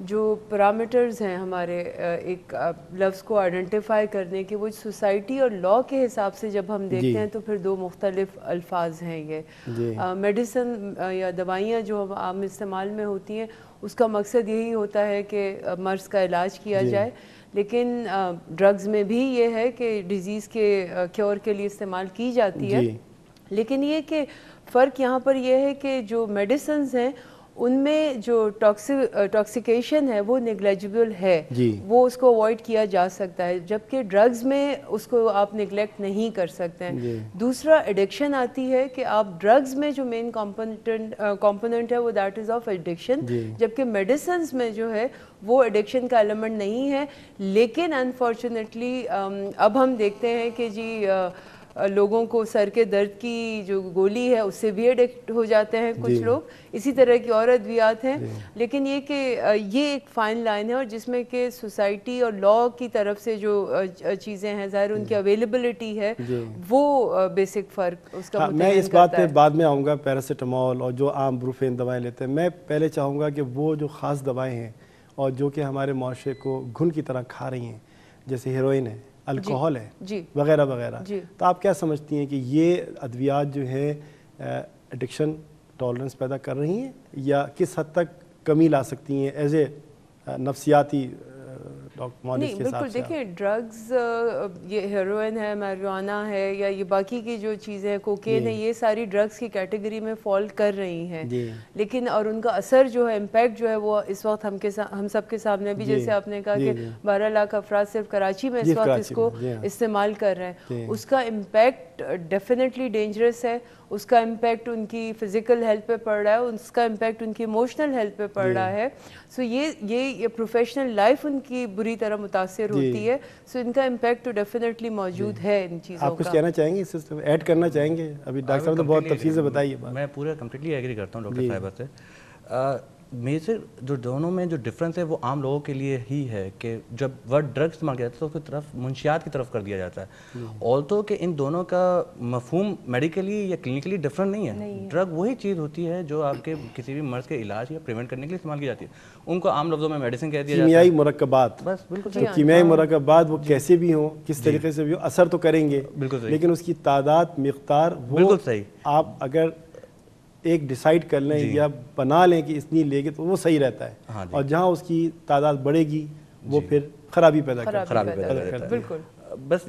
جو پیرامیٹرز ہیں ہمارے ایک لفظ کو آئیڈینٹیفائی کرنے کے، وہ سوسائٹی اور لاء کے حساب سے جب ہم دیکھتے ہیں تو پھر دو مختلف الفاظ ہیں یہ. میڈیسن یا دوائیاں جو عام استعمال میں ہوتی ہیں اس کا مقصد یہی ہوتا ہے کہ مرض کا علاج کیا جائے، لیکن ڈرگز میں بھی یہ ہے کہ ڈیزیز کے کیور کے لیے استعمال کی جاتی ہے. لیکن یہ کہ فرق یہاں پر یہ ہے کہ جو میڈیسنز ہیں ان میں جو ٹاکسیکیشن ہے وہ نیگلیجبل ہے، وہ اس کو اوائڈ کیا جا سکتا ہے، جبکہ ڈرگز میں اس کو آپ نیگلیکٹ نہیں کر سکتے ہیں. دوسرا ایڈکشن آتی ہے کہ آپ ڈرگز میں جو مین کمپوننٹ ہے وہ دیٹ از آف ایڈکشن، جبکہ میڈیسنز میں جو ہے وہ ایڈکشن کا ایلیمنٹ نہیں ہے. لیکن انفارچونیٹلی اب ہم دیکھتے ہیں کہ جی لوگوں کو سر کے درد کی جو گولی ہے اس سے بھی ایڈکٹ ہو جاتے ہیں کچھ لوگ، اسی طرح کی اور ادویات ہیں. لیکن یہ کہ یہ ایک فائن لائن ہے، اور جس میں کہ سوسائٹی اور لاء کی طرف سے جو چیزیں ہیں ظاہر ان کی اویلیبلٹی ہے وہ بیسک فرق اس کا متعین کرتا ہے. میں اس بات پہ بعد میں آؤں گا، پیراسیٹامول اور جو عام بروفین دوائیں لیتے ہیں. میں پہلے چاہوں گا کہ وہ جو خاص دوائیں ہیں اور جو کہ ہمارے معاشرے کو گھن کی طرح کھا رہی ہیں، جیسے ہیروئن ہے، الکوہل ہے، وغیرہ وغیرہ، تو آپ کیا سمجھتی ہیں کہ یہ ادویات جو ہیں ایڈکشن ٹالرنس پیدا کر رہی ہیں یا کس حد تک کمی لا سکتی ہیں ایز اے نفسیاتی نہیں بالکل. دیکھیں ڈرگز یہ ہیروئن ہے، میریجوانا ہے، یا یہ باقی کی جو چیزیں ہیں، کوکین ہے، یہ ساری ڈرگز کی کیٹیگری میں فال کر رہی ہیں. لیکن اور ان کا اثر جو ہے، امپیکٹ جو ہے، وہ اس وقت ہم سب کے سامنے بھی، جیسے آپ نے کہا کہ 12 لاکھ افراد صرف کراچی میں اس وقت اس کو استعمال کر رہے ہیں. اس کا امپیکٹ ڈیفینیٹلی ڈینجرس ہے. اس کا امپیکٹ ان کی فزیکل ہیلتھ پہ پڑ رہا ہے، اس کا امپیکٹ ان کی ایموشنل ہیلتھ پہ پڑ رہا ہے. سو یہ پروفیشنل لائف ان کی بری طرح متاثر ہوتی ہے. سو ان کا امپیکٹ تو ڈیفینیٹلی موجود ہے ان چیزوں کا. آپ کچھ کہنا چاہیں گے اس سسٹم ایڈ کرنا چاہیں گے؟ ابھی ڈاکٹر صاحب نے بہت تفصیل سے بتائی ہے. میں پورا کمپلیٹلی ایگری کرتا ہوں ڈاکٹر صاحبہ سے. میجر جو دونوں میں جو ڈفرینس ہے وہ عام لوگوں کے لیے ہی ہے کہ جب ورڈ ڈرگ استعمال کیا جاتا ہے تو اس کی طرف منشیات کی طرف کر دیا جاتا ہے. آلتو کہ ان دونوں کا مفہوم میڈیکلی یا کلینکلی ڈفرینٹ نہیں ہے. ڈرگ وہی چیز ہوتی ہے جو آپ کے کسی بھی مرض کے علاج یا پریونٹ کرنے کے لیے استعمال کی جاتی ہے. ان کو عام لفظوں میں میڈیسن کہہ دیا جاتا ہے. کیمیائی مرکبات، بس بالکل کیمیائی مرکبات وہ کیسے بھی ہوں، کس طریقے سے بھی ہوں، اثر تو کریں گے، لیکن اس کی تعداد، مقدار، بالکل صحیح. آپ اگر ایک ڈیسائیڈ کر لیں یا بنا لیں کہ اتنی لے گے تو وہ صحیح رہتا ہے. اور جہاں اس کی تعداد بڑھے گی وہ پھر خرابی پیدا کرتا ہے. بالکل. بس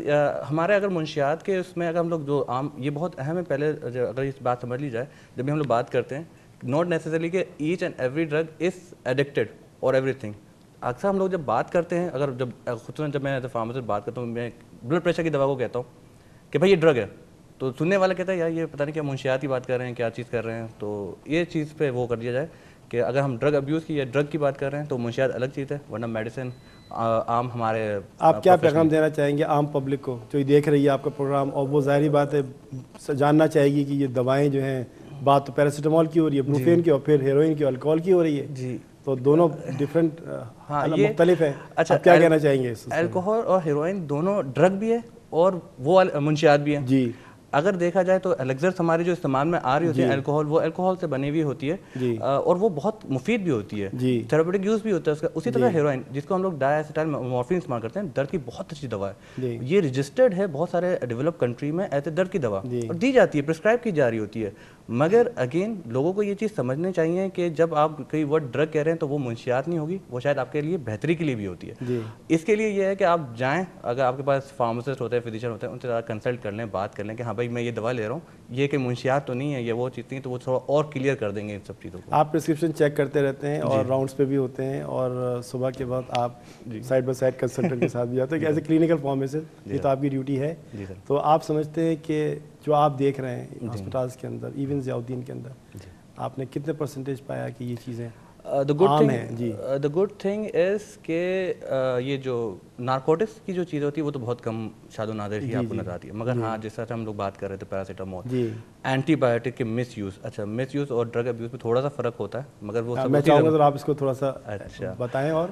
ہمارے اگر منشیات کے اس میں اگر ہم لوگ جو عام، یہ بہت اہم ہے، پہلے اگر اس بات سمجھ لی جائے جب بھی ہم لوگ بات کرتے ہیں، ناٹ نیسسریلی کہ each and every drug is addicted اور ایوری تھنگ. اکثر ہم لوگ جب بات کرتے ہیں، اگر خصوصاً جب میں ایز اے فارماسسٹ بات کرتا ہوں، میں بلڈ پریشر کی دوا کو کہتا ہوں کہ بھائی یہ ڈرگ ہے، تو سننے والا کہتا ہے یار یہ پتہ نہیں کیا منشیات کی بات کر رہے ہیں، کیا چیز کر رہے ہیں. تو یہ چیز پہ وہ کر دیا جائے کہ اگر ہم ڈرگ ابیوز کی یا ڈرگ کی بات کر رہے ہیں تو منشیات الگ چیز ہے، ورنہ میڈیسن عام ہمارے. آپ کیا پیغام دینا چاہیں گے عام پبلک کو جو دیکھ رہی ہے آپ کا پروگرام، اور وہ ظاہری بات ہے جاننا چاہے گی کہ یہ دوائیں جو ہیں، بات تو پیراسیٹامول کی ہو رہی ہے، بروفین کی، اور پھر ہیروئن کی، الکوہول کی ہو رہی ہے. جی تو دونوں ڈفرینٹ مختلف ہیں. آپ کیا کہنا چاہیں گے؟ الکوہول اور ہیروئن دونوں ڈرگ بھی ہے اور وہ منشیات بھی ہیں. جی اگر دیکھا جائے تو الیگزرس ہماری جو استعمال میں آ رہی ہوتی ہے الکوہول، وہ الکوہول سے بنی ہوئی ہوتی ہے اور وہ بہت مفید بھی ہوتی ہے، تھیراپیوٹک یوز بھی ہوتا ہے اس کا. اسی طرح ہیروئن جس کو ہم لوگ ڈائی ایسیٹائل مورفین استعمال کرتے ہیں، درد کی بہت اچھی دوا ہے. یہ رجسٹرڈ ہے بہت سارے ڈیولپ کنٹری میں ایز اے درد کی دوا، اور دی جاتی ہے، پرسکرائب کی جا رہی ہوتی ہے. مگر اگین لوگوں کو یہ چیز سمجھنے چاہیے کہ جب آپ کوئی ورڈ ڈرگ کہہ رہے ہیں تو وہ منشیات نہیں ہوگی، وہ شاید آپ کے لیے بہتری کے لیے بھی ہوتی ہے. اس کے لیے یہ ہے کہ آپ جائیں، اگر آپ کے پاس فارماسسٹ ہوتے ہیں، فزیشین ہوتے ہیں، ان سے ذرا کنسلٹ کر لیں، بات کر لیں کہ ہاں بھائی میں یہ دوا لے رہا ہوں، یہ کہ منشیات تو نہیں ہے، یہ وہ چیز نہیں، تو وہ تھوڑا اور کلیئر کر دیں گے ان سب چیزوں کو. آپ پرسکرپشن چیک کرتے رہتے ہیں اور راؤنڈس پہ بھی ہوتے ہیں، اور صبح کے وقت آپ سائڈ بائی سائڈ کنسلٹنٹ کے ساتھ بھی جاتے ہیں ایز اے کلینکل فارماسسٹ. یہ تو آپ کی ڈیوٹی ہے. تو آپ سمجھتے ہیں کہ جو آپ دیکھ رہے ہیں ہاسپٹالس کے اندر، ایون ضیاء الدین کے اندر، آپ نے کتنے پرسنٹیج پایا کہ یہ چیزیں عام ہیں؟ جی دا گڈ تھنگ از کہ یہ جو نارکوٹکس کی جو چیز ہوتی ہے وہ تو بہت کم شاد و نادر ہی آپ کو نظر آتی ہے. مگر ہاں جس طرح ہم لوگ بات کر رہے تھے پیراسیٹامول، اینٹی بایوٹک کے مس یوز، اچھا مس یوز اور ڈرگ ابیوز میں تھوڑا سا فرق ہوتا ہے، مگر وہ میں چاہوں گا آپ اس کو تھوڑا سا بتائیں. اور